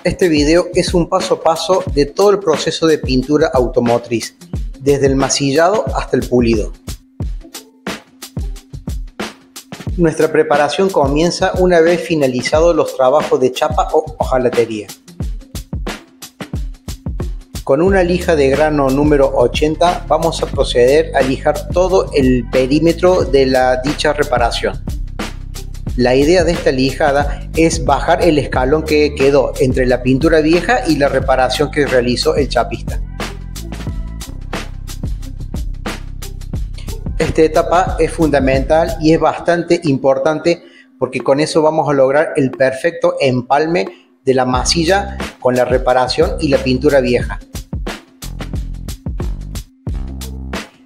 Este video es un paso a paso de todo el proceso de pintura automotriz, desde el masillado hasta el pulido. Nuestra preparación comienza una vez finalizados los trabajos de chapa o hojalatería. Con una lija de grano número 80 vamos a proceder a lijar todo el perímetro de la dicha reparación. La idea de esta lijada es bajar el escalón que quedó entre la pintura vieja y la reparación que realizó el chapista. Esta etapa es fundamental y es bastante importante porque con eso vamos a lograr el perfecto empalme de la masilla con la reparación y la pintura vieja.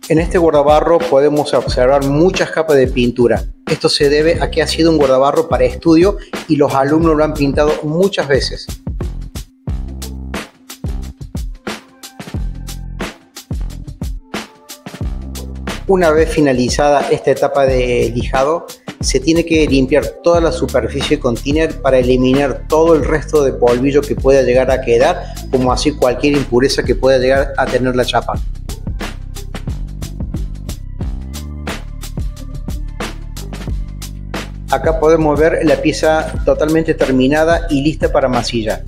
En este guardabarro podemos observar muchas capas de pintura. Esto se debe a que ha sido un guardabarro para estudio y los alumnos lo han pintado muchas veces. Una vez finalizada esta etapa de lijado, se tiene que limpiar toda la superficie con thinner para eliminar todo el resto de polvillo que pueda llegar a quedar, como así cualquier impureza que pueda llegar a tener la chapa. Acá podemos ver la pieza totalmente terminada y lista para masillar.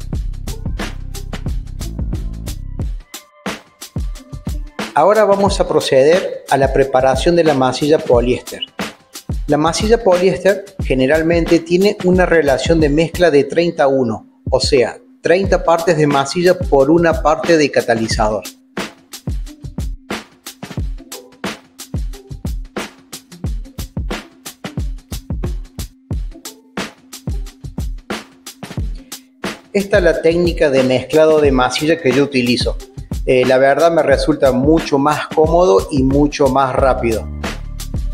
Ahora vamos a proceder a la preparación de la masilla poliéster. La masilla poliéster generalmente tiene una relación de mezcla de 30:1, o sea, 30 partes de masilla por una parte de catalizador. Esta es la técnica de mezclado de masilla que yo utilizo. La verdad me resulta mucho más cómodo y mucho más rápido.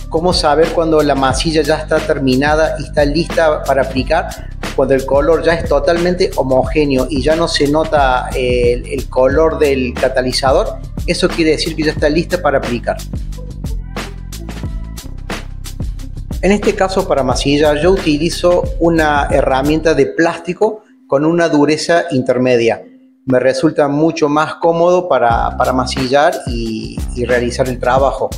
¿Cómo saber cuando la masilla ya está terminada y está lista para aplicar? Cuando el color ya es totalmente homogéneo y ya no se nota el color del catalizador, eso quiere decir que ya está lista para aplicar. En este caso, para masillar yo utilizo una herramienta de plástico con una dureza intermedia. Me resulta mucho más cómodo para masillar y realizar el trabajo.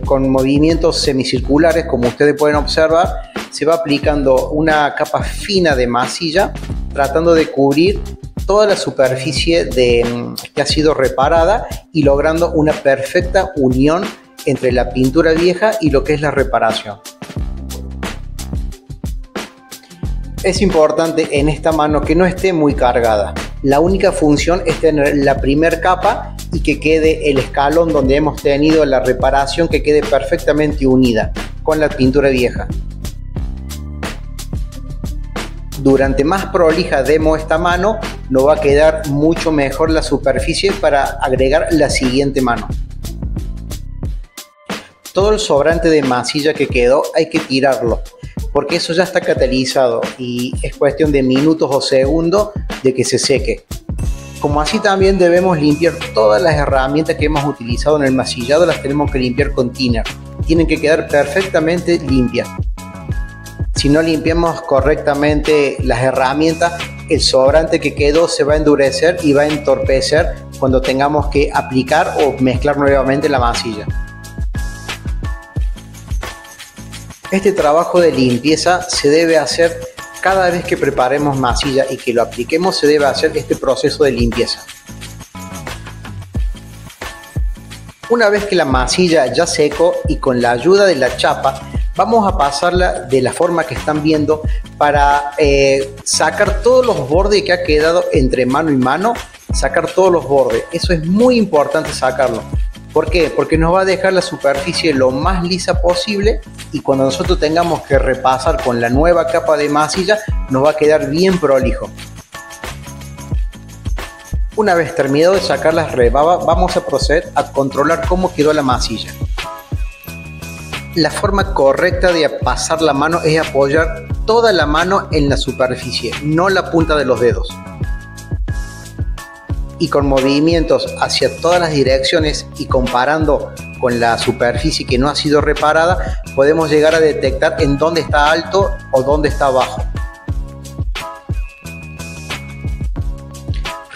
Con movimientos semicirculares, como ustedes pueden observar, se va aplicando una capa fina de masilla, tratando de cubrir toda la superficie que ha sido reparada y logrando una perfecta unión entre la pintura vieja y lo que es la reparación. Es importante en esta mano que no esté muy cargada. La única función es tener la primera capa y que quede el escalón donde hemos tenido la reparación, que quede perfectamente unida con la pintura vieja. Durante más prolija demos esta mano, nos va a quedar mucho mejor la superficie para agregar la siguiente mano. Todo el sobrante de masilla que quedó hay que tirarlo, porque eso ya está catalizado y es cuestión de minutos o segundos de que se seque. Como así también debemos limpiar todas las herramientas que hemos utilizado en el masillado, las tenemos que limpiar con thinner. Tienen que quedar perfectamente limpias. Si no limpiamos correctamente las herramientas, el sobrante que quedó se va a endurecer y va a entorpecer cuando tengamos que aplicar o mezclar nuevamente la masilla. Este trabajo de limpieza se debe hacer cada vez que preparemos masilla y que lo apliquemos. Se debe hacer este proceso de limpieza. Una vez que la masilla ya secó y con la ayuda de la chapa, vamos a pasarla de la forma que están viendo para sacar todos los bordes que ha quedado entre mano y mano, sacar todos los bordes. Eso es muy importante sacarlo. ¿Por qué? Porque nos va a dejar la superficie lo más lisa posible y cuando nosotros tengamos que repasar con la nueva capa de masilla, nos va a quedar bien prolijo. Una vez terminado de sacar las rebabas, vamos a proceder a controlar cómo quedó la masilla. La forma correcta de pasar la mano es apoyar toda la mano en la superficie, no la punta de los dedos. Y con movimientos hacia todas las direcciones y comparando con la superficie que no ha sido reparada, podemos llegar a detectar en dónde está alto o dónde está bajo.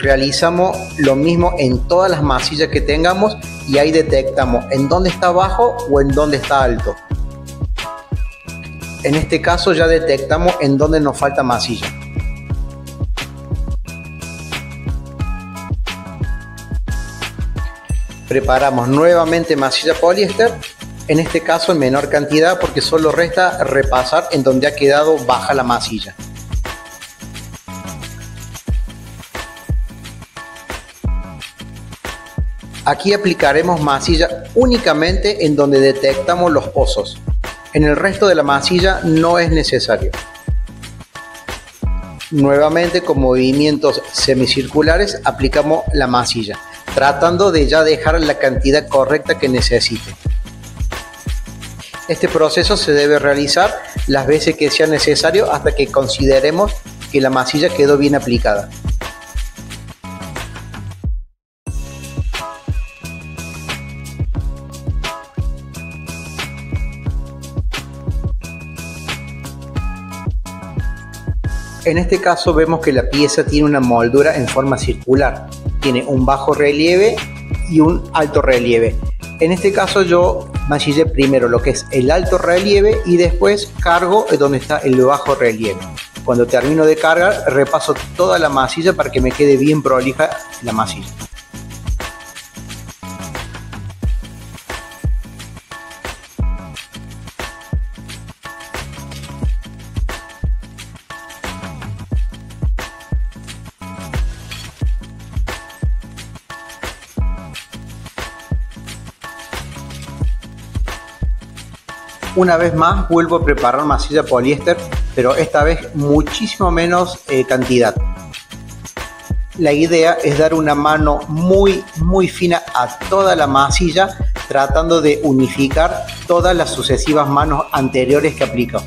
realizamos lo mismo en todas las masillas que tengamos y ahí detectamos en dónde está bajo o en dónde está alto. En este caso ya detectamos en dónde nos falta masilla. Preparamos nuevamente masilla poliéster, en este caso en menor cantidad porque solo resta repasar en donde ha quedado baja la masilla. Aquí aplicaremos masilla únicamente en donde detectamos los pozos. En el resto de la masilla no es necesario. Nuevamente con movimientos semicirculares aplicamos la masilla, tratando de ya dejar la cantidad correcta que necesite. Este proceso se debe realizar las veces que sea necesario hasta que consideremos que la masilla quedó bien aplicada. En este caso vemos que la pieza tiene una moldura en forma circular, tiene un bajo relieve y un alto relieve. En este caso yo masillé primero lo que es el alto relieve y después cargo donde está el bajo relieve. Cuando termino de cargar repaso toda la masilla para que me quede bien prolija la masilla. Una vez más vuelvo a preparar masilla poliéster, pero esta vez muchísimo menos cantidad. La idea es dar una mano muy fina a toda la masilla, tratando de unificar todas las sucesivas manos anteriores que aplico.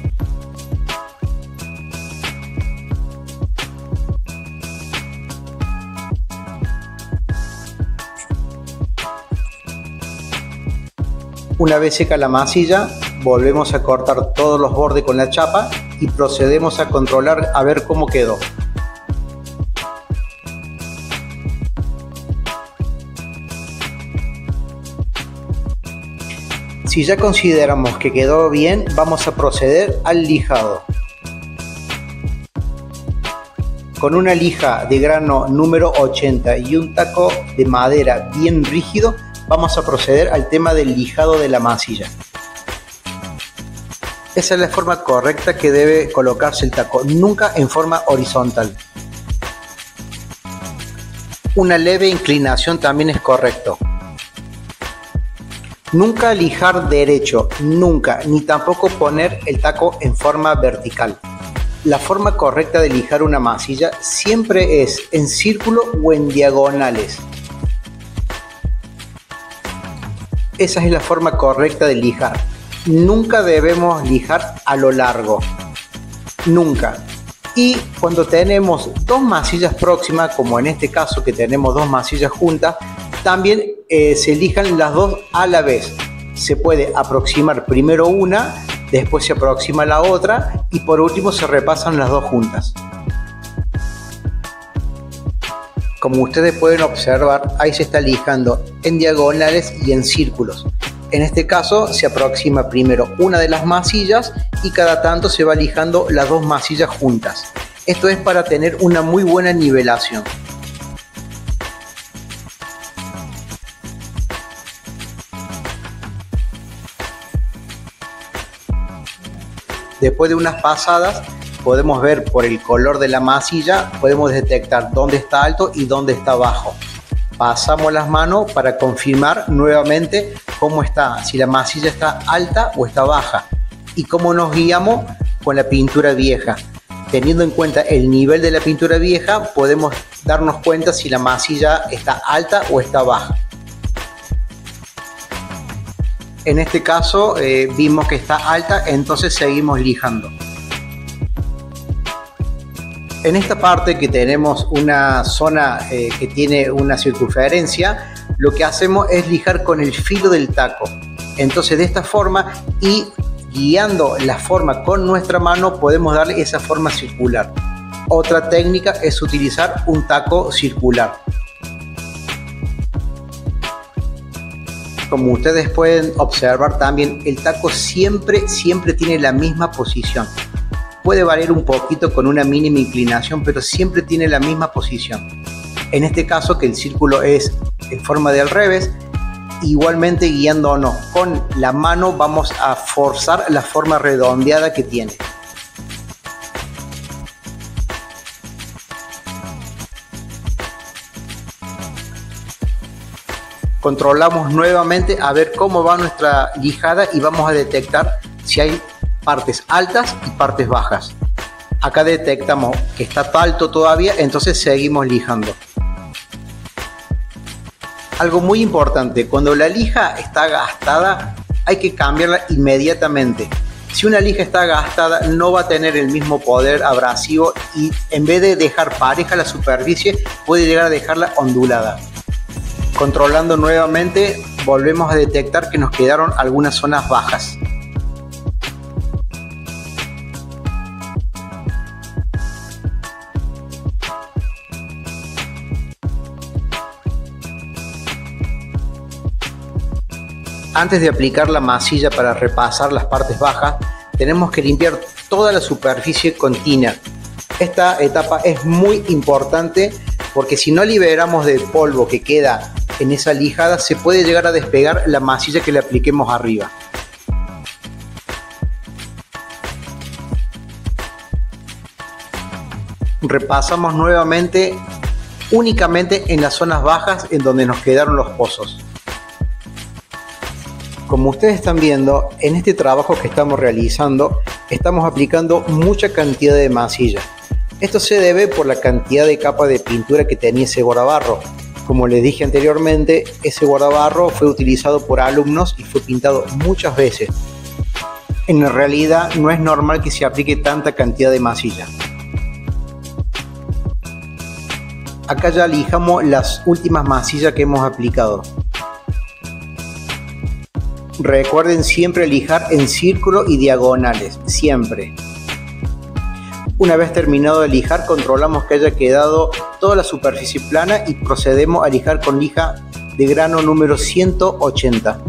Una vez seca la masilla, volvemos a cortar todos los bordes con la chapa y procedemos a controlar a ver cómo quedó. Si ya consideramos que quedó bien, vamos a proceder al lijado. Con una lija de grano número 80 y un taco de madera bien rígido, vamos a proceder al tema del lijado de la masilla. Esa es la forma correcta que debe colocarse el taco, nunca en forma horizontal. Una leve inclinación también es correcto. Nunca lijar derecho, nunca, ni tampoco poner el taco en forma vertical. La forma correcta de lijar una masilla siempre es en círculo o en diagonales. Esa es la forma correcta de lijar. Nunca debemos lijar a lo largo, nunca. Y cuando tenemos dos masillas próximas, como en este caso que tenemos dos masillas juntas, también se lijan las dos a la vez. Se puede aproximar primero una, después se aproxima la otra y por último se repasan las dos juntas. Como ustedes pueden observar, ahí se está lijando en diagonales y en círculos. En este caso se aproxima primero una de las masillas y cada tanto se va lijando las dos masillas juntas. Esto es para tener una muy buena nivelación. Después de unas pasadas podemos ver por el color de la masilla, podemos detectar dónde está alto y dónde está bajo. Pasamos las manos para confirmar nuevamente cómo está, si la masilla está alta o está baja y cómo nos guiamos con la pintura vieja. Teniendo en cuenta el nivel de la pintura vieja, podemos darnos cuenta si la masilla está alta o está baja. En este caso vimos que está alta, entonces seguimos lijando. En esta parte que tenemos una zona que tiene una circunferencia, lo que hacemos es lijar con el filo del taco. Entonces de esta forma y guiando la forma con nuestra mano podemos darle esa forma circular. Otra técnica es utilizar un taco circular. Como ustedes pueden observar también, el taco siempre tiene la misma posición. Puede variar un poquito con una mínima inclinación, pero siempre tiene la misma posición. En este caso, que el círculo es en forma de al revés, igualmente guiándonos con la mano vamos a forzar la forma redondeada que tiene. Controlamos nuevamente a ver cómo va nuestra lijada y vamos a detectar si hay partes altas y partes bajas. Acá detectamos que está alto todavía, entonces seguimos lijando. Algo muy importante, cuando la lija está gastada hay que cambiarla inmediatamente. Si una lija está gastada no va a tener el mismo poder abrasivo y en vez de dejar pareja la superficie puede llegar a dejarla ondulada. Controlando nuevamente volvemos a detectar que nos quedaron algunas zonas bajas. Antes de aplicar la masilla para repasar las partes bajas, tenemos que limpiar toda la superficie con thinner. Esta etapa es muy importante porque si no liberamos del polvo que queda en esa lijada, se puede llegar a despegar la masilla que le apliquemos arriba. Repasamos nuevamente únicamente en las zonas bajas en donde nos quedaron los pozos. Como ustedes están viendo, en este trabajo que estamos realizando, estamos aplicando mucha cantidad de masilla. Esto se debe por la cantidad de capa de pintura que tenía ese guardabarro. Como les dije anteriormente, ese guardabarro fue utilizado por alumnos y fue pintado muchas veces. En realidad no es normal que se aplique tanta cantidad de masilla. Acá ya lijamos las últimas masillas que hemos aplicado. Recuerden siempre lijar en círculo y diagonales, siempre. Una vez terminado de lijar, controlamos que haya quedado toda la superficie plana y procedemos a lijar con lija de grano número 180.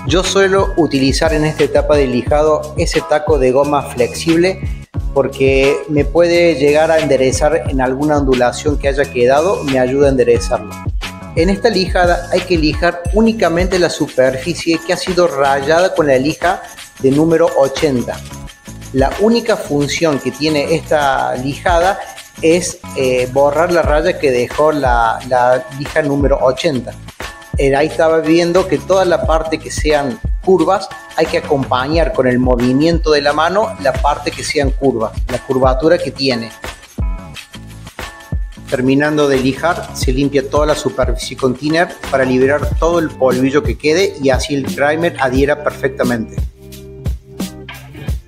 Yo suelo utilizar en esta etapa de lijado ese taco de goma flexible porque me puede llegar a enderezar en alguna ondulación que haya quedado, me ayuda a enderezarlo. En esta lijada hay que lijar únicamente la superficie que ha sido rayada con la lija de número 80. La única función que tiene esta lijada es borrar la raya que dejó la lija número 80. Ahí estaba viendo que toda la parte que sean curvas hay que acompañar con el movimiento de la mano la parte que sean curvas, la curvatura que tiene. Terminando de lijar, se limpia toda la superficie con thinner para liberar todo el polvillo que quede y así el primer adhiera perfectamente.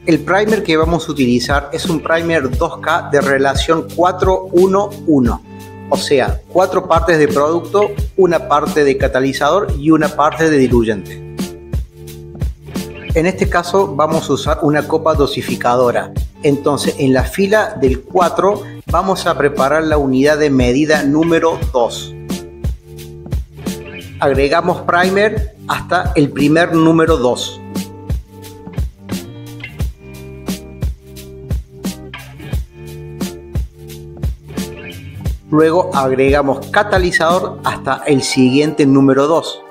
El primer que vamos a utilizar es un primer 2K de relación 4-1-1, o sea, 4 partes de producto, una parte de catalizador y una parte de diluyente. En este caso vamos a usar una copa dosificadora. Entonces en la fila del 4 vamos a preparar la unidad de medida número 2. Agregamos primer hasta el primer número 2. Luego agregamos catalizador hasta el siguiente número 2.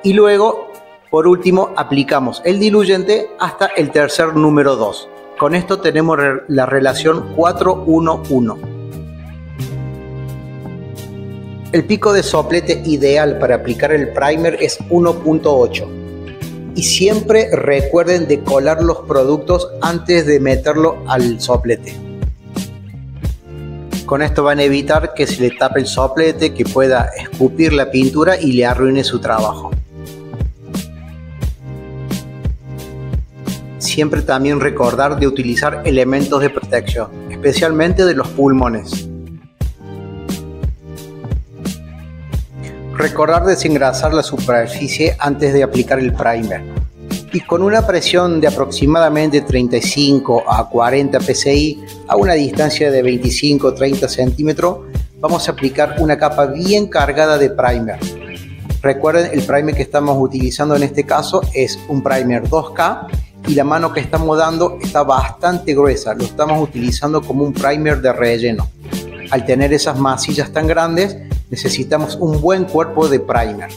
Y luego, por último, aplicamos el diluyente hasta el tercer número 2. Con esto tenemos la relación 4-1-1. El pico de soplete ideal para aplicar el primer es 1.8. Y siempre recuerden de colar los productos antes de meterlo al soplete. Con esto van a evitar que se le tape el soplete, que pueda escupir la pintura y le arruine su trabajo. Siempre también recordar de utilizar elementos de protección, especialmente de los pulmones. Recordar desengrasar la superficie antes de aplicar el primer. y con una presión de aproximadamente 35 a 40 psi a una distancia de 25-30 centímetros, vamos a aplicar una capa bien cargada de primer. Recuerden, el primer que estamos utilizando en este caso es un primer 2K y la mano que estamos dando está bastante gruesa, lo estamos utilizando como un primer de relleno. Al tener esas masillas tan grandes, necesitamos un buen cuerpo de primer.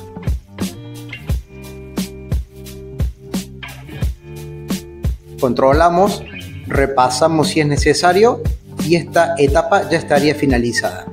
Controlamos, repasamos si es necesario y esta etapa ya estaría finalizada.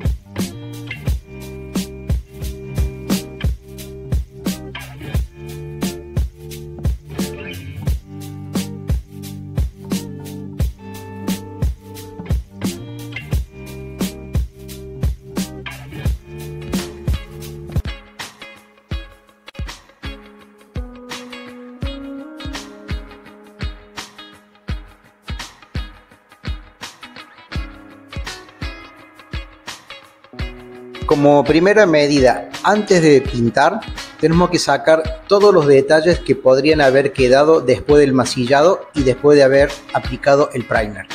Como primera medida, antes de pintar, tenemos que sacar todos los detalles que podrían haber quedado después del masillado y después de haber aplicado el primer.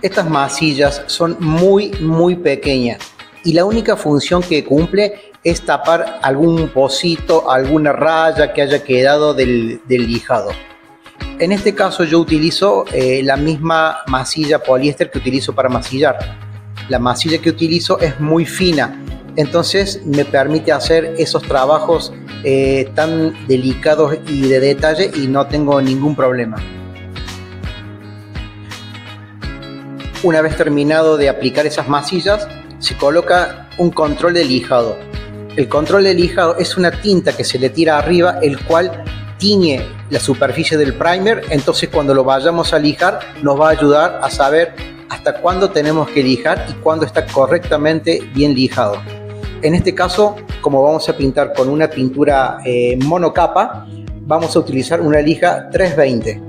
Estas masillas son muy pequeñas y la única función que cumple es tapar algún pocito, alguna raya que haya quedado del lijado. En este caso yo utilizo la misma masilla poliéster que utilizo para masillar. La masilla que utilizo es muy fina, entonces me permite hacer esos trabajos tan delicados y de detalle y no tengo ningún problema. Una vez terminado de aplicar esas masillas, se coloca un control de lijado. El control de lijado es una tinta que se le tira arriba, el cual tiñe la superficie del primer, entonces cuando lo vayamos a lijar nos va a ayudar a saber hasta cuándo tenemos que lijar y cuándo está correctamente bien lijado. En este caso, como vamos a pintar con una pintura monocapa, vamos a utilizar una lija 320.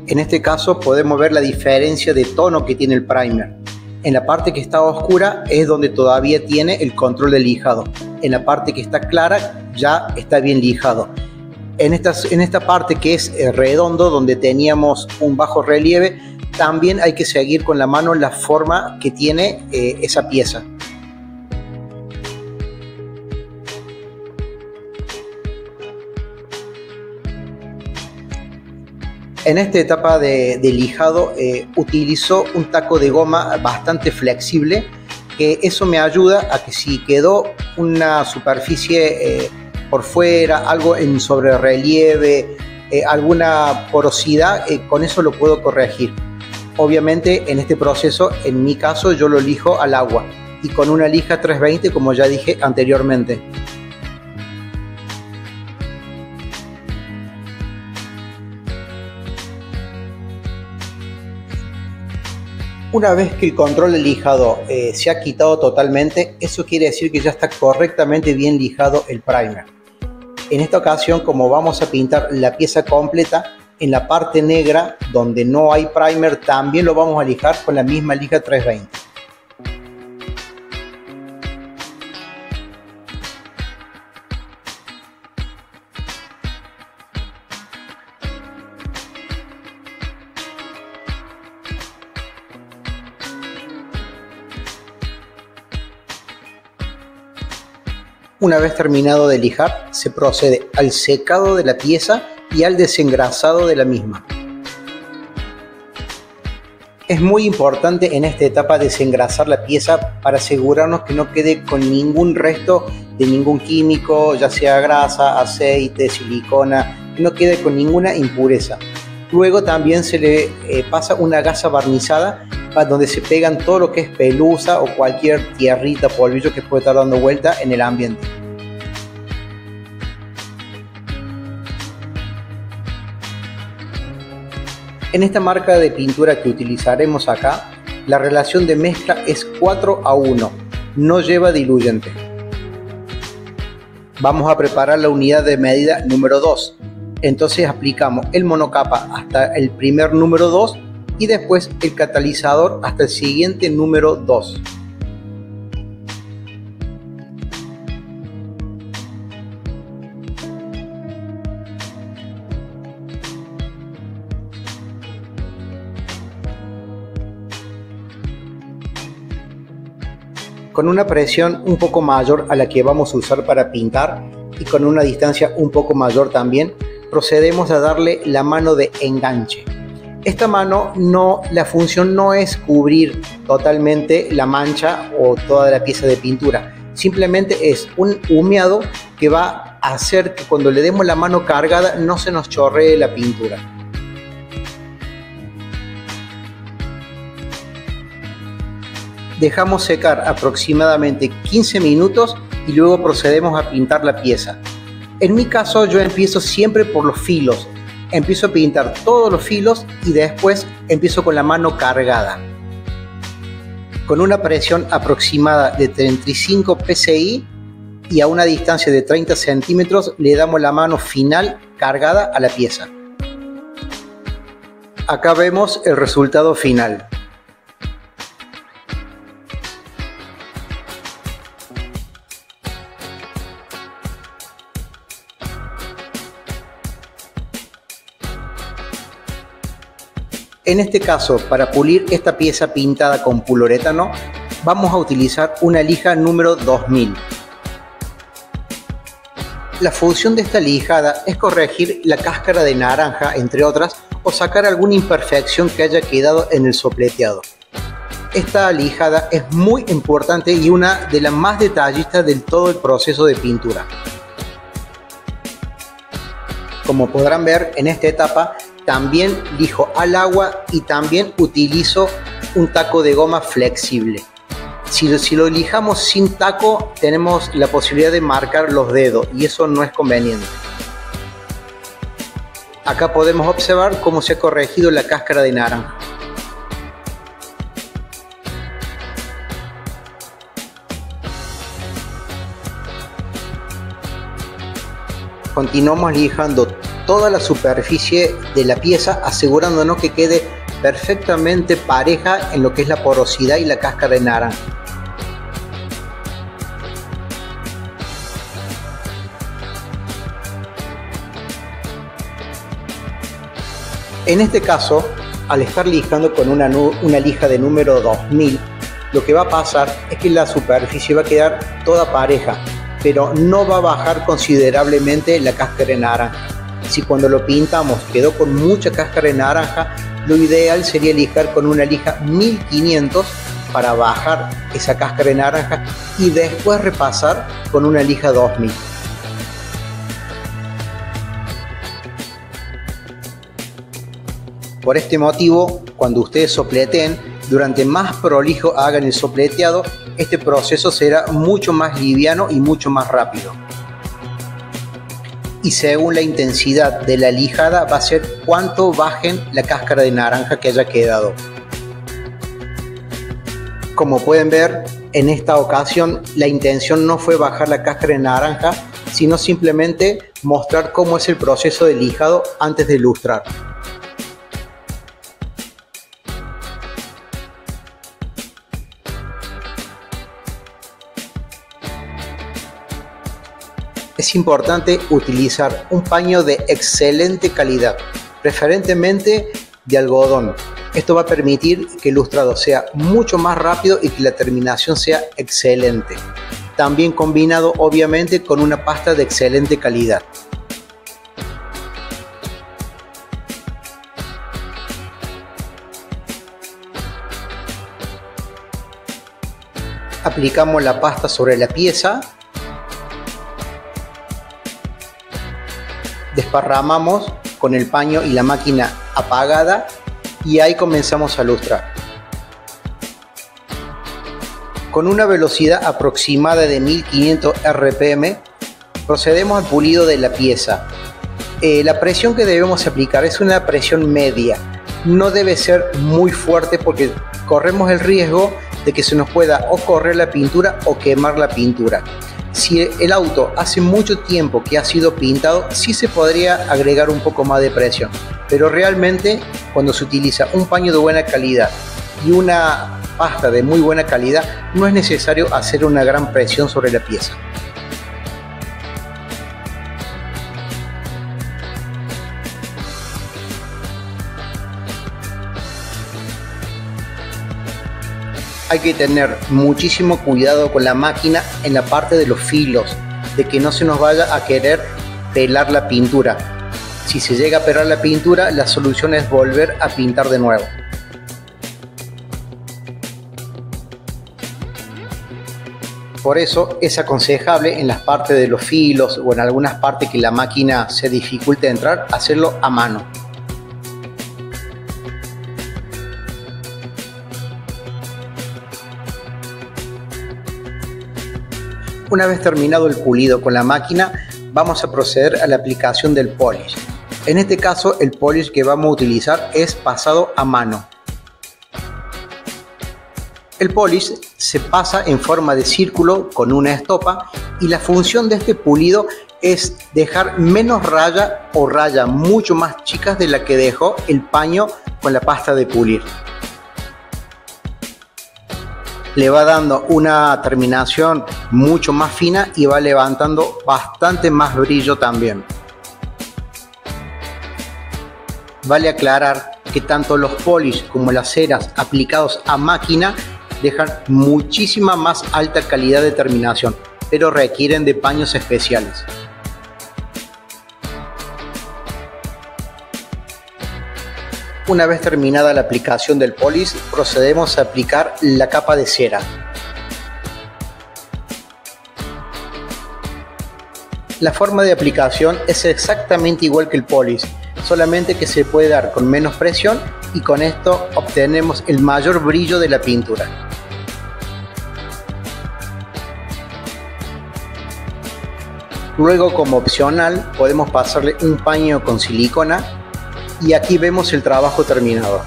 En este caso podemos ver la diferencia de tono que tiene el primer. En la parte que está oscura es donde todavía tiene el control de lijado. En la parte que está clara ya está bien lijado. En esta parte que es redondo, donde teníamos un bajo relieve, también hay que seguir con la mano la forma que tiene esa pieza. En esta etapa de lijado utilizo un taco de goma bastante flexible, que eso me ayuda a que si quedó una superficie por fuera, algo en sobre relieve, alguna porosidad, con eso lo puedo corregir. Obviamente en este proceso, en mi caso, yo lo lijo al agua y con una lija 320, como ya dije anteriormente. Una vez que el control de lijado se ha quitado totalmente, eso quiere decir que ya está correctamente bien lijado el primer. En esta ocasión, como vamos a pintar la pieza completa, en la parte negra donde no hay primer también lo vamos a lijar con la misma lija 320. Una vez terminado de lijar, se procede al secado de la pieza y al desengrasado de la misma. Es muy importante en esta etapa desengrasar la pieza para asegurarnos que no quede con ningún resto de ningún químico, ya sea grasa, aceite, silicona, que no quede con ninguna impureza. Luego también se le pasa una gasa barnizada donde se pegan todo lo que es pelusa o cualquier tierrita, polvillo que puede estar dando vuelta en el ambiente. En esta marca de pintura que utilizaremos acá, la relación de mezcla es 4:1, no lleva diluyente. Vamos a preparar la unidad de medida número 2. Entonces aplicamos el monocapa hasta el primer número 2 y después el catalizador hasta el siguiente número 2. con una presión un poco mayor a la que vamos a usar para pintar y con una distancia un poco mayor también, procedemos a darle la mano de enganche. Esta mano la función no es cubrir totalmente la mancha o toda la pieza de pintura, simplemente es un humeado que va a hacer que cuando le demos la mano cargada no se nos chorree la pintura. Dejamos secar aproximadamente 15 minutos y luego procedemos a pintar la pieza. En mi caso yo empiezo siempre por los filos. Empiezo a pintar todos los filos y después empiezo con la mano cargada. Con una presión aproximada de 35 psi y a una distancia de 30 centímetros le damos la mano final cargada a la pieza. Acá vemos el resultado final. En este caso, para pulir esta pieza pintada con poliuretano, vamos a utilizar una lija número 2000. La función de esta lijada es corregir la cáscara de naranja, entre otras, o sacar alguna imperfección que haya quedado en el sopleteado. Esta lijada es muy importante y una de las más detallistas de todo el proceso de pintura. Como podrán ver, en esta etapa también lijo al agua y también utilizo un taco de goma flexible. Si lo lijamos sin taco, tenemos la posibilidad de marcar los dedos y eso no es conveniente. Acá podemos observar cómo se ha corregido la cáscara de naranja. Continuamos lijando toda la superficie de la pieza, asegurándonos que quede perfectamente pareja en lo que es la porosidad y la cáscara de naranja. En este caso, al estar lijando con una lija de número 2000, lo que va a pasar es que la superficie va a quedar toda pareja, pero no va a bajar considerablemente la cáscara de naranja. Si cuando lo pintamos quedó con mucha cáscara de naranja, lo ideal sería lijar con una lija 1500 para bajar esa cáscara de naranja y después repasar con una lija 2000. Por este motivo, cuando ustedes sopleteen, durante más prolijo hagan el sopleteado, este proceso será mucho más liviano y mucho más rápido. Y según la intensidad de la lijada va a ser cuánto bajen la cáscara de naranja que haya quedado. Como pueden ver, en esta ocasión la intención no fue bajar la cáscara de naranja, sino simplemente mostrar cómo es el proceso de lijado antes de ilustrar. Es importante utilizar un paño de excelente calidad, preferentemente de algodón. Esto va a permitir que el lustrado sea mucho más rápido y que la terminación sea excelente. También combinado obviamente con una pasta de excelente calidad. Aplicamos la pasta sobre la pieza. Desparramamos con el paño y la máquina apagada y ahí comenzamos a lustrar. Con una velocidad aproximada de 1500 RPM procedemos al pulido de la pieza. La presión que debemos aplicar es una presión media. No debe ser muy fuerte porque corremos el riesgo de que se nos pueda o correr la pintura o quemar la pintura. Si el auto hace mucho tiempo que ha sido pintado, sí se podría agregar un poco más de presión, pero realmente cuando se utiliza un paño de buena calidad y una pasta de muy buena calidad, no es necesario hacer una gran presión sobre la pieza. Hay que tener muchísimo cuidado con la máquina en la parte de los filos, de que no se nos vaya a querer pelar la pintura. Si se llega a pelar la pintura, la solución es volver a pintar de nuevo. Por eso es aconsejable en las partes de los filos o en algunas partes que la máquina se dificulte entrar, hacerlo a mano. Una vez terminado el pulido con la máquina, vamos a proceder a la aplicación del polish. En este caso, el polish que vamos a utilizar es pasado a mano. El polish se pasa en forma de círculo con una estopa y la función de este pulido es dejar menos raya o raya mucho más chicas de la que dejó el paño con la pasta de pulir. Le va dando una terminación mucho más fina y va levantando bastante más brillo también. Vale aclarar que tanto los polish como las ceras aplicados a máquina dejan muchísima más alta calidad de terminación, pero requieren de paños especiales. Una vez terminada la aplicación del polish, procedemos a aplicar la capa de cera. La forma de aplicación es exactamente igual que el polish, solamente que se puede dar con menos presión y con esto obtenemos el mayor brillo de la pintura. Luego, como opcional, podemos pasarle un paño con silicona y aquí vemos el trabajo terminado.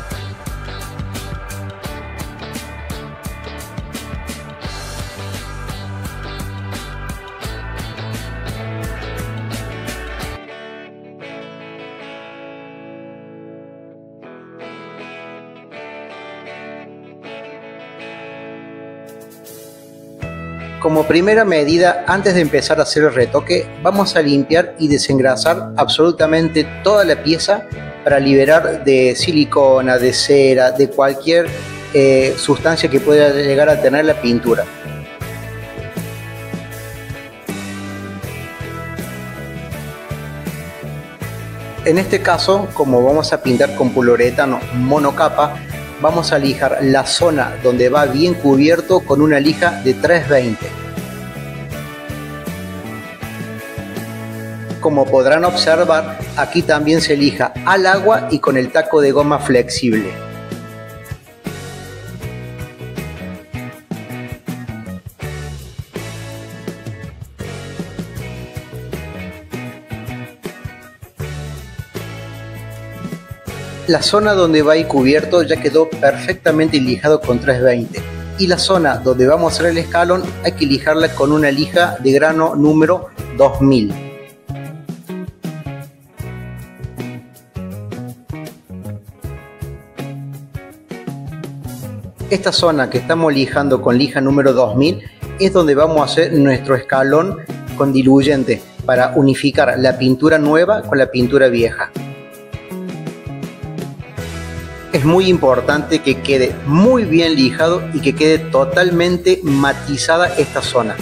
Como primera medida, antes de empezar a hacer el retoque, vamos a limpiar y desengrasar absolutamente toda la pieza para liberar de silicona, de cera, de cualquier sustancia que pueda llegar a tener la pintura. En este caso, como vamos a pintar con poliuretano monocapa, vamos a lijar la zona donde va bien cubierto con una lija de 320. Como podrán observar, aquí también se lija al agua y con el taco de goma flexible. La zona donde va a ir cubierto ya quedó perfectamente lijado con 320 y la zona donde vamos a hacer el escalón hay que lijarla con una lija de grano número 2000. Esta zona que estamos lijando con lija número 2000 es donde vamos a hacer nuestro escalón con diluyente para unificar la pintura nueva con la pintura vieja. Es muy importante que quede muy bien lijado y que quede totalmente matizada esta zona.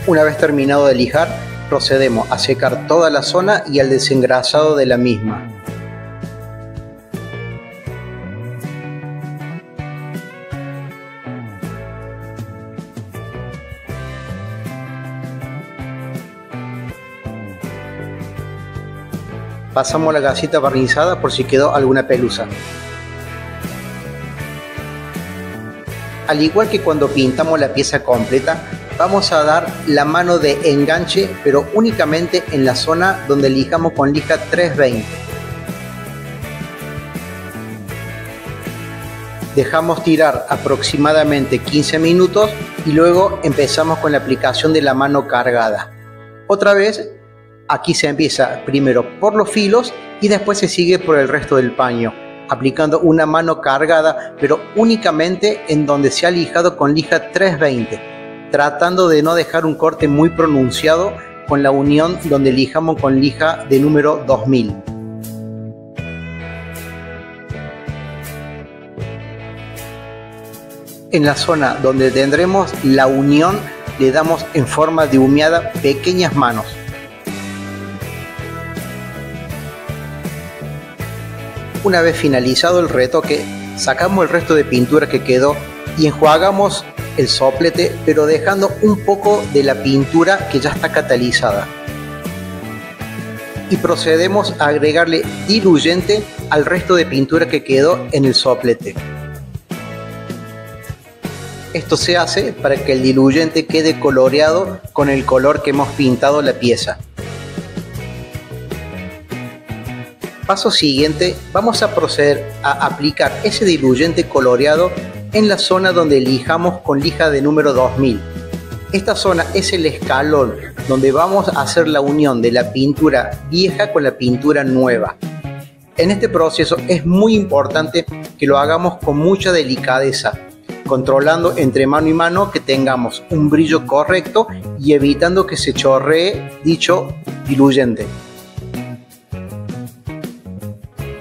Una vez terminado de lijar, procedemos a secar toda la zona y al desengrasado de la misma. Pasamos la gasita barnizada por si quedó alguna pelusa. Al igual que cuando pintamos la pieza completa, vamos a dar la mano de enganche, pero únicamente en la zona donde lijamos con lija 320. Dejamos tirar aproximadamente 15 minutos y luego empezamos con la aplicación de la mano cargada. Otra vez, aquí se empieza primero por los filos y después se sigue por el resto del paño, aplicando una mano cargada, pero únicamente en donde se ha lijado con lija 320, tratando de no dejar un corte muy pronunciado con la unión donde lijamos con lija de número 2000. En la zona donde tendremos la unión le damos en forma de humeada pequeñas manos. Una vez finalizado el retoque, sacamos el resto de pintura que quedó y enjuagamos el soplete, pero dejando un poco de la pintura que ya está catalizada. Y procedemos a agregarle diluyente al resto de pintura que quedó en el soplete. Esto se hace para que el diluyente quede coloreado con el color que hemos pintado la pieza. Paso siguiente, vamos a proceder a aplicar ese diluyente coloreado en la zona donde lijamos con lija de número 2000. Esta zona es el escalón donde vamos a hacer la unión de la pintura vieja con la pintura nueva. En este proceso es muy importante que lo hagamos con mucha delicadeza, controlando entre mano y mano que tengamos un brillo correcto y evitando que se chorree dicho diluyente.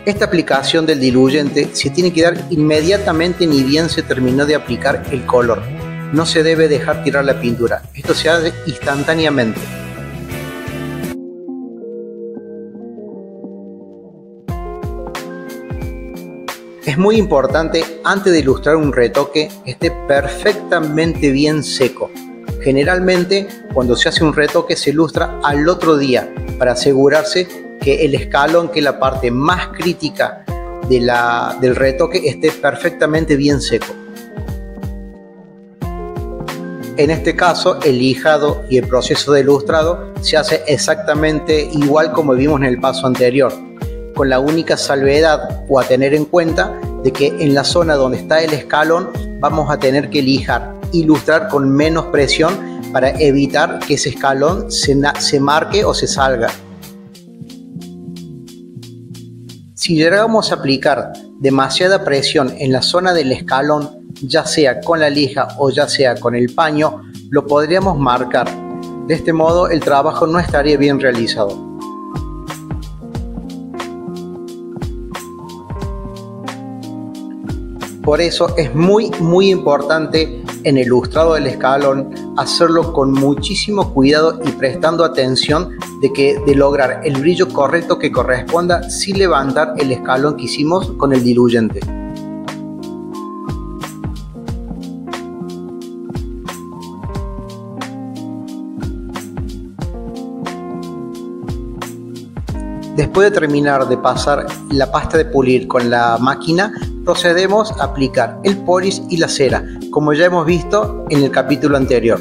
Esta aplicación del diluyente se tiene que dar inmediatamente ni bien se terminó de aplicar el color. No se debe dejar tirar la pintura. Esto se hace instantáneamente. Es muy importante antes de ilustrar un retoque que esté perfectamente bien seco. Generalmente cuando se hace un retoque se ilustra al otro día para asegurarse que el escalón, que es la parte más crítica del retoque, esté perfectamente bien seco. En este caso el lijado y el proceso de ilustrado se hace exactamente igual como vimos en el paso anterior, con la única salvedad o a tener en cuenta de que en la zona donde está el escalón vamos a tener que lijar, ilustrar con menos presión para evitar que ese escalón se marque o se salga. Si llegamos a aplicar demasiada presión en la zona del escalón, ya sea con la lija o ya sea con el paño, lo podríamos marcar. De este modo el trabajo no estaría bien realizado. Por eso es muy importante en el lustrado del escalón hacerlo con muchísimo cuidado y prestando atención de lograr el brillo correcto que corresponda sin levantar el escalón que hicimos con el diluyente. Después de terminar de pasar la pasta de pulir con la máquina, procedemos a aplicar el polish y la cera, como ya hemos visto en el capítulo anterior.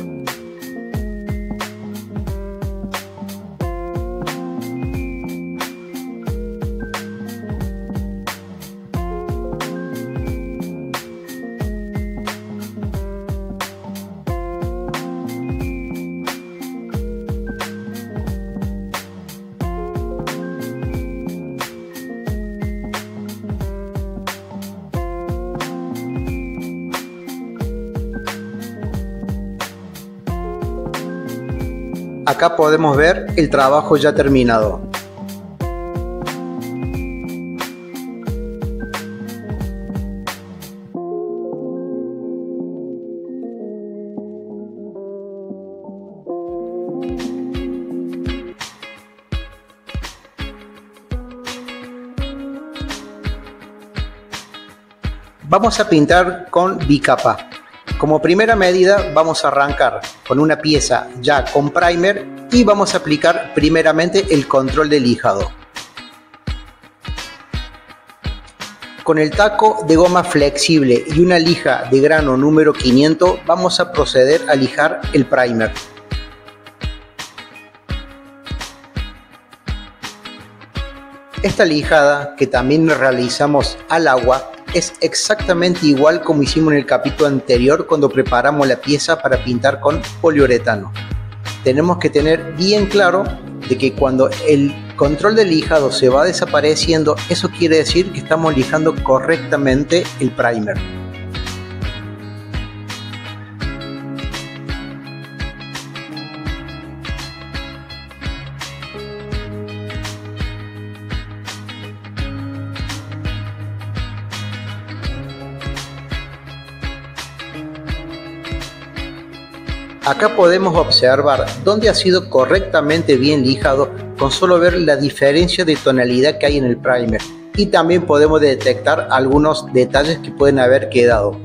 Acá podemos ver el trabajo ya terminado. Vamos a pintar con bicapa. Como primera medida vamos a arrancar con una pieza ya con primer y vamos a aplicar primeramente el control de lijado. Con el taco de goma flexible y una lija de grano número 500 vamos a proceder a lijar el primer. Esta lijada, que también realizamos al agua, es exactamente igual como hicimos en el capítulo anterior cuando preparamos la pieza para pintar con poliuretano. Tenemos que tener bien claro de que cuando el control de lijado se va desapareciendo, eso quiere decir que estamos lijando correctamente el primer. Acá podemos observar dónde ha sido correctamente bien lijado con solo ver la diferencia de tonalidad que hay en el primer, y también podemos detectar algunos detalles que pueden haber quedado.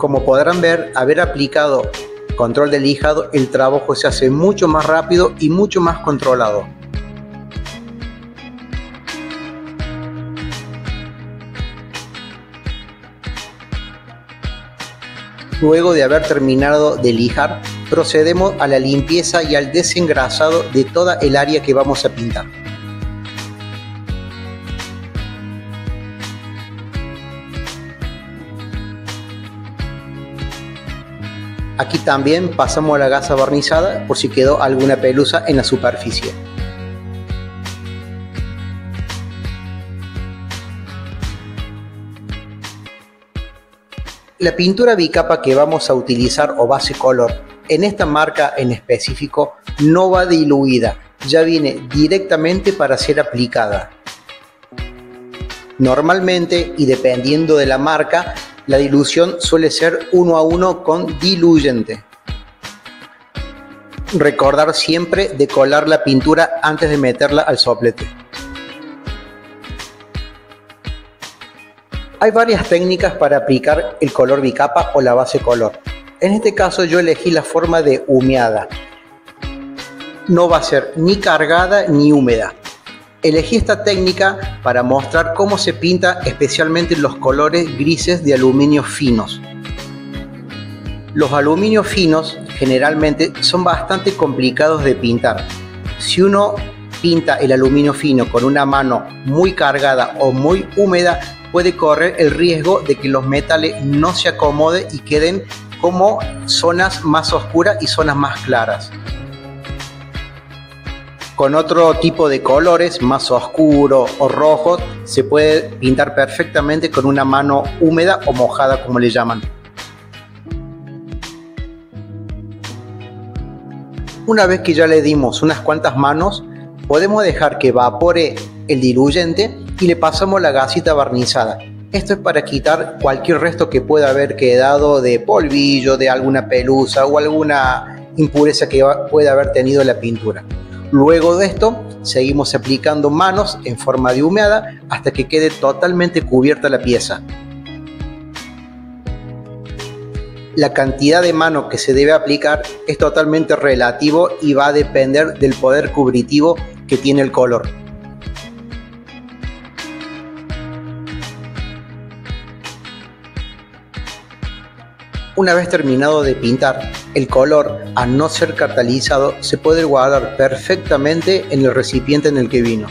Como podrán ver, haber aplicado control de lijado, el trabajo se hace mucho más rápido y mucho más controlado. Luego de haber terminado de lijar, procedemos a la limpieza y al desengrasado de toda el área que vamos a pintar. Aquí también pasamos a la gasa barnizada por si quedó alguna pelusa en la superficie. La pintura bicapa que vamos a utilizar o base color en esta marca en específico no va diluida, ya viene directamente para ser aplicada. Normalmente, y dependiendo de la marca, la dilución suele ser 1 a 1 con diluyente. Recordar siempre de colar la pintura antes de meterla al soplete. Hay varias técnicas para aplicar el color bicapa o la base color. En este caso yo elegí la forma de humeada. No va a ser ni cargada ni húmeda. Elegí esta técnica para mostrar cómo se pinta especialmente los colores grises de aluminio finos. Los aluminios finos generalmente son bastante complicados de pintar. Si uno pinta el aluminio fino con una mano muy cargada o muy húmeda, puede correr el riesgo de que los metales no se acomoden y queden como zonas más oscuras y zonas más claras. Con otro tipo de colores, más oscuro o rojos, se puede pintar perfectamente con una mano húmeda o mojada, como le llaman. Una vez que ya le dimos unas cuantas manos, podemos dejar que evapore el diluyente y le pasamos la gasita barnizada. Esto es para quitar cualquier resto que pueda haber quedado de polvillo, de alguna pelusa o alguna impureza que pueda haber tenido la pintura. Luego de esto, seguimos aplicando manos en forma de humeada hasta que quede totalmente cubierta la pieza. La cantidad de mano que se debe aplicar es totalmente relativo y va a depender del poder cubritivo que tiene el color. Una vez terminado de pintar, el color, al no ser catalizado, se puede guardar perfectamente en el recipiente en el que vino.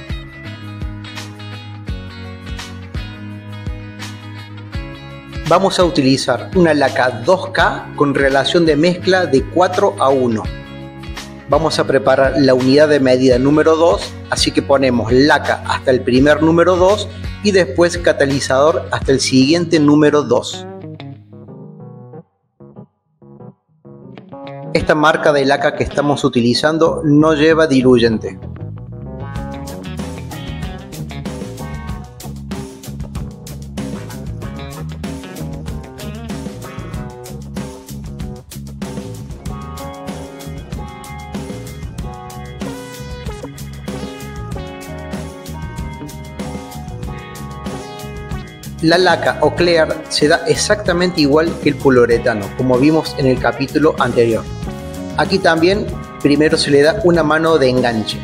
Vamos a utilizar una laca 2K con relación de mezcla de 4 a 1. Vamos a preparar la unidad de medida número 2, así que ponemos laca hasta el primer número 2 y después catalizador hasta el siguiente número 2. Esta marca de laca que estamos utilizando no lleva diluyente. La laca o clear se da exactamente igual que el poliuretano, como vimos en el capítulo anterior. Aquí también primero se le da una mano de enganche.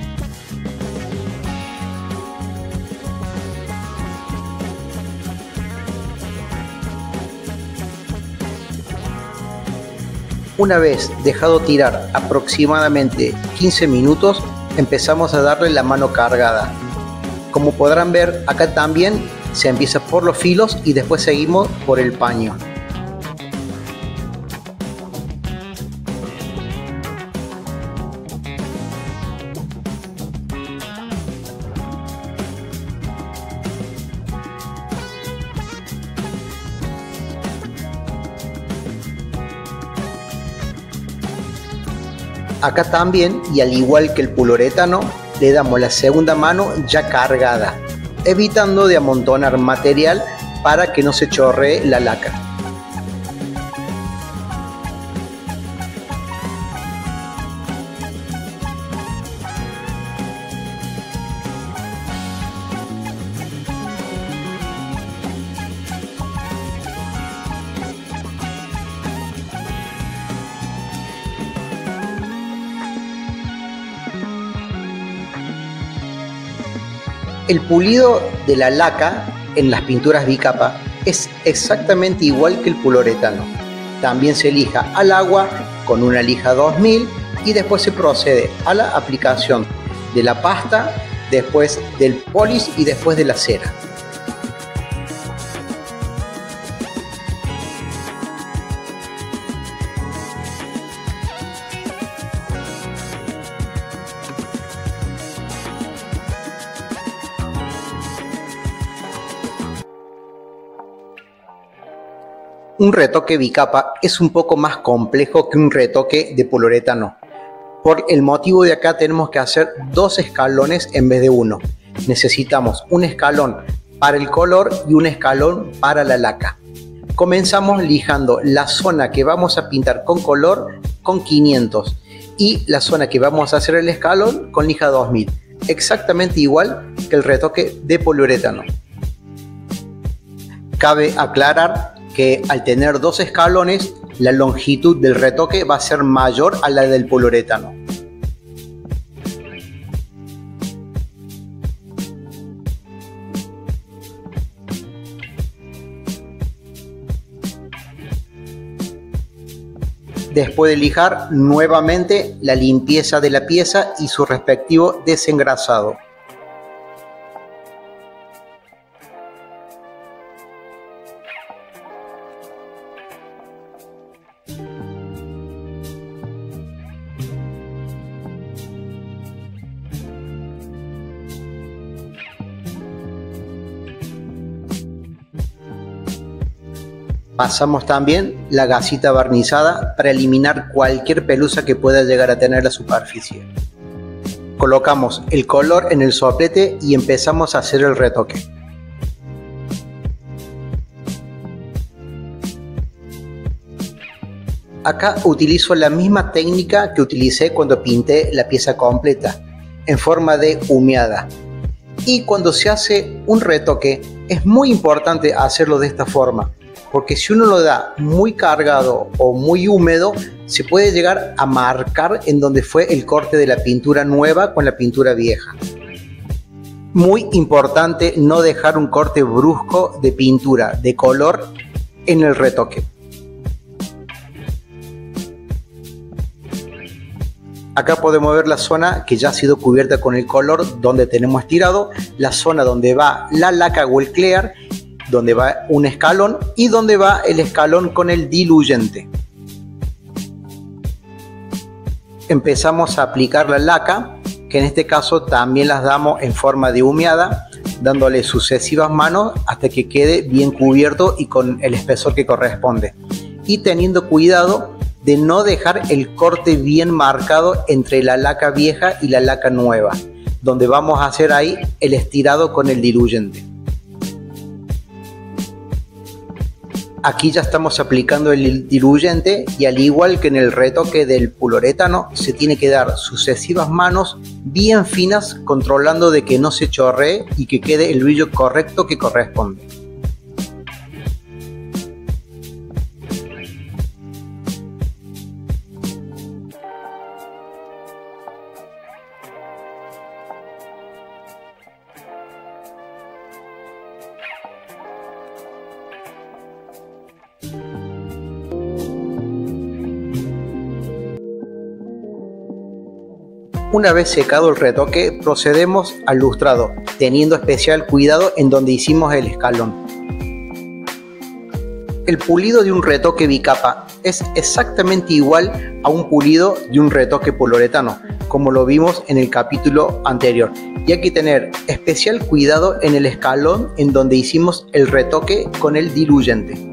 Una vez dejado tirar aproximadamente 15 minutos, empezamos a darle la mano cargada. Como podrán ver, acá también se empieza por los filos y después seguimos por el paño. Acá también, y al igual que el poliuretano, le damos la segunda mano ya cargada, evitando de amontonar material para que no se chorree la laca. El pulido de la laca en las pinturas bicapa es exactamente igual que el poliuretano. También se lija al agua con una lija 2000 y después se procede a la aplicación de la pasta, después del polish y después de la cera. Un retoque bicapa es un poco más complejo que un retoque de poliuretano. Por el motivo de acá tenemos que hacer 2 escalones en vez de uno. Necesitamos un escalón para el color y un escalón para la laca. Comenzamos lijando la zona que vamos a pintar con color con 500 y la zona que vamos a hacer el escalón con lija 2000. Exactamente igual que el retoque de poliuretano. Cabe aclarar que al tener 2 escalones, la longitud del retoque va a ser mayor a la del poliuretano. Después de lijar, nuevamente la limpieza de la pieza y su respectivo desengrasado. Pasamos también la gasita barnizada para eliminar cualquier pelusa que pueda llegar a tener la superficie. Colocamos el color en el soplete y empezamos a hacer el retoque. Acá utilizo la misma técnica que utilicé cuando pinté la pieza completa, en forma de humeada. Y cuando se hace un retoque es muy importante hacerlo de esta forma, porque si uno lo da muy cargado o muy húmedo, se puede llegar a marcar en donde fue el corte de la pintura nueva con la pintura vieja. Muy importante no dejar un corte brusco de pintura de color en el retoque. Acá podemos ver la zona que ya ha sido cubierta con el color donde tenemos estirado, la zona donde va la laca o el clear, donde va un escalón y donde va el escalón con el diluyente. Empezamos a aplicar la laca, que en este caso también las damos en forma de humeada, dándole sucesivas manos hasta que quede bien cubierto y con el espesor que corresponde. Y teniendo cuidado de no dejar el corte bien marcado entre la laca vieja y la laca nueva, donde vamos a hacer ahí el estirado con el diluyente. Aquí ya estamos aplicando el diluyente y al igual que en el retoque del poliuretano se tiene que dar sucesivas manos bien finas controlando de que no se chorree y que quede el brillo correcto que corresponde. Una vez secado el retoque, procedemos al lustrado, teniendo especial cuidado en donde hicimos el escalón. El pulido de un retoque bicapa es exactamente igual a un pulido de un retoque poliuretano, como lo vimos en el capítulo anterior, y hay que tener especial cuidado en el escalón en donde hicimos el retoque con el diluyente.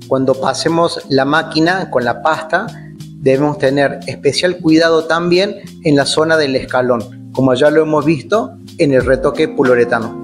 Cuando pasemos la máquina con la pasta, debemos tener especial cuidado también en la zona del escalón, como ya lo hemos visto en el retoque poliuretano.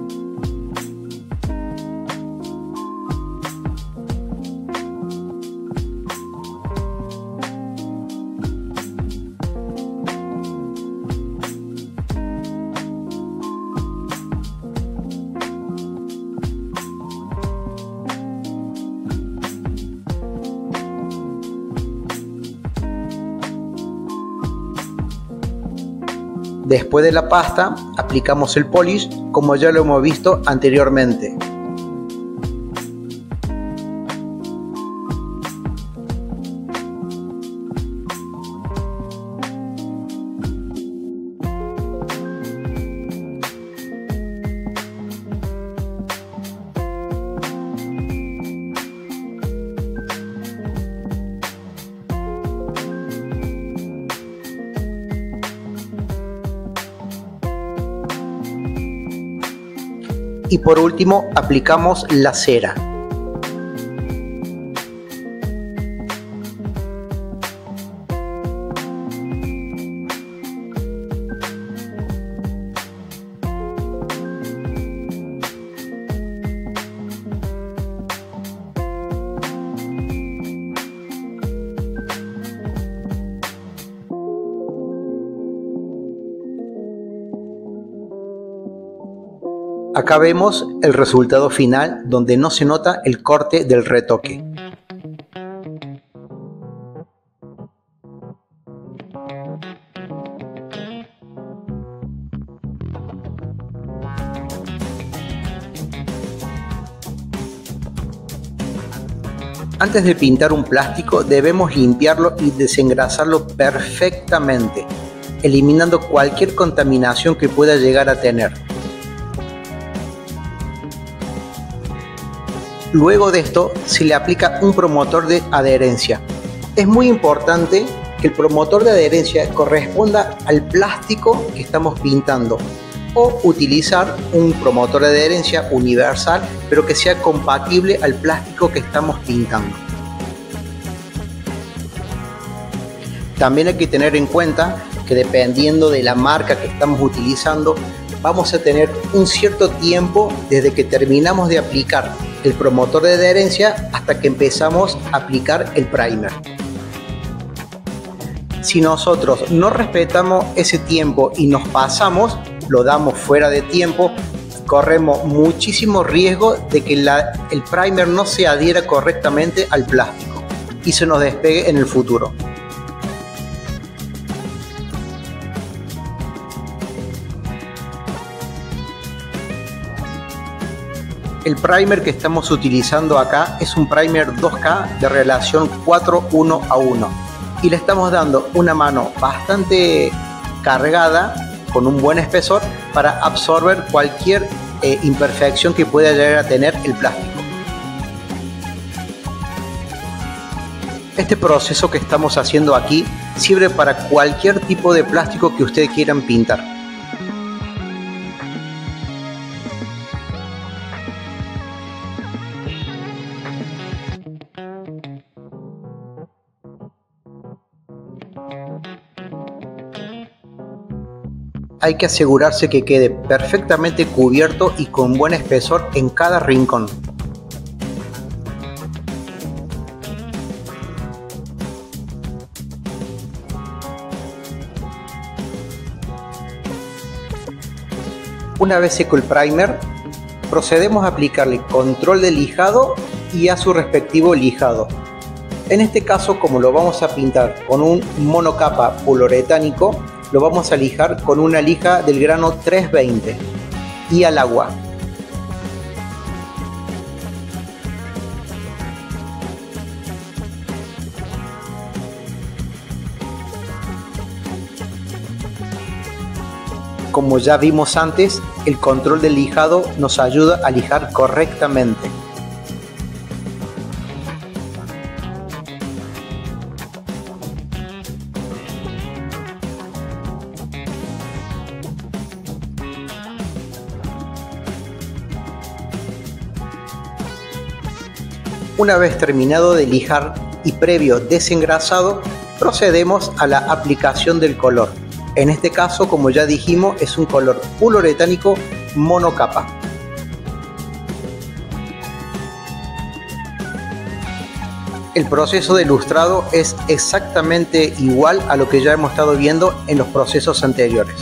Después de la pasta, aplicamos el polish, como ya lo hemos visto anteriormente. Y por último aplicamos la cera. Acá vemos el resultado final donde no se nota el corte del retoque. Antes de pintar un plástico debemos limpiarlo y desengrasarlo perfectamente, eliminando cualquier contaminación que pueda llegar a tener. Luego de esto se le aplica un promotor de adherencia. Es muy importante que el promotor de adherencia corresponda al plástico que estamos pintando, o utilizar un promotor de adherencia universal pero que sea compatible al plástico que estamos pintando. También hay que tener en cuenta que dependiendo de la marca que estamos utilizando, vamos a tener un cierto tiempo desde que terminamos de aplicar el promotor de adherencia hasta que empezamos a aplicar el primer. Si nosotros no respetamos ese tiempo y nos pasamos, lo damos fuera de tiempo, corremos muchísimo riesgo de que el primer no se adhiera correctamente al plástico y se nos despegue en el futuro. El primer que estamos utilizando acá es un primer 2K de relación 4:1:1 y le estamos dando una mano bastante cargada con un buen espesor para absorber cualquier imperfección que pueda llegar a tener el plástico. Este proceso que estamos haciendo aquí sirve para cualquier tipo de plástico que ustedes quieran pintar. Hay que asegurarse que quede perfectamente cubierto y con buen espesor en cada rincón. Una vez seco el primer, procedemos a aplicarle control de lijado y a su respectivo lijado. En este caso, como lo vamos a pintar con un monocapa poliuretánico, lo vamos a lijar con una lija del grano 320 y al agua. Como ya vimos antes, el control del lijado nos ayuda a lijar correctamente. Una vez terminado de lijar y previo desengrasado, procedemos a la aplicación del color. En este caso, como ya dijimos, es un color poliuretánico monocapa. El proceso de lustrado es exactamente igual a lo que ya hemos estado viendo en los procesos anteriores.